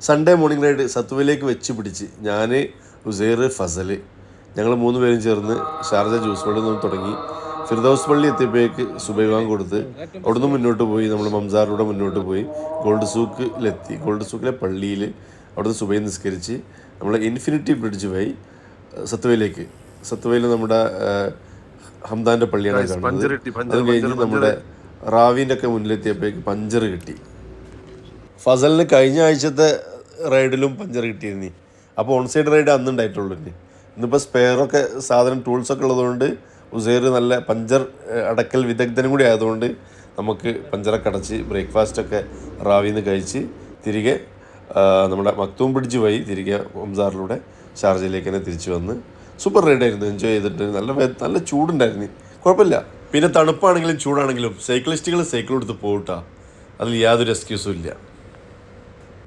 Sunday morning ride സത്വയിലേക്ക് വെച്ച് പിടിച്ച് ഞാൻ, ഉസൈർ, ഫസൽ ഞങ്ങൾ 3 പേരും ചേർന്ന് ഷാർജ ജ്യൂസ് വേൾഡിൽ നിന്ന് തുടങ്ങി ഫിർദൗസ് പള്ളി എത്തിയപ്പോഴേക്ക് സുബൈ ബാങ്ക് കൊടുത്ത് അവിടുന്ന് മുന്നോട്ട് പോയി നമ്മൾ മംസാറിലൂടെ മുന്നോട്ട് പോയി ഗോൾഡ് സൂക്കിലെത്തി. ഗോൾഡ് സൂക്കിലെ പള്ളിയിൽ അവിടുന്ന് സുബൈ നിസ്കരിച്ച് നമ്മൾ ഇൻഫിനിറ്റി ബ്രിഡ്ജ് വഴി സത്വയിൽ നമ്മുടെ ഹംദാൻ്റെ പള്ളിയാണ് കാണുന്നത്. അത് കഴിഞ്ഞ് നമ്മുടെ റാവീൻ്റെ ഒക്കെ മുന്നിലെത്തിയപ്പോഴേക്ക് പഞ്ചർ കിട്ടി. ഫസലിന് കഴിഞ്ഞ ആഴ്ചത്തെ റൈഡിലും പഞ്ചർ കിട്ടിയിരുന്നു. അപ്പോൾ ഓൺ സൈഡ് റൈഡ് അന്ന് ഉണ്ടായിട്ടുള്ളൂ. ഇന്നിപ്പോൾ സ്പെയറൊക്കെ സാധനം ടൂൾസൊക്കെ ഉള്ളതുകൊണ്ട് ഉസൈർ നല്ല പഞ്ചർ അടക്കൽ വിദഗ്ധനും കൂടി ആയതുകൊണ്ട് നമുക്ക് പഞ്ചറൊക്കെ അടച്ച് ബ്രേക്ക്ഫാസ്റ്റൊക്കെ റാവിന്ന് കഴിച്ച് തിരികെ നമ്മുടെ മക്തൂം ബ്രിഡ്ജ് വഴി തിരികെ മംസാറിലൂടെ ഷാർജയിലേക്ക് തന്നെ തിരിച്ചു വന്ന് സൂപ്പർ റൈഡായിരുന്നു. എൻജോയ് ചെയ്തിട്ട് നല്ല ചൂടുണ്ടായിരുന്നു, കുഴപ്പമില്ല. പിന്നെ തണുപ്പാണെങ്കിലും ചൂടാണെങ്കിലും സൈക്കിളിസ്റ്റുകൾ സൈക്കിൾ എടുത്ത് പോകട്ടാ, അതിൽ യാതൊരു എക്സ്ക്യൂസും ഇല്ല.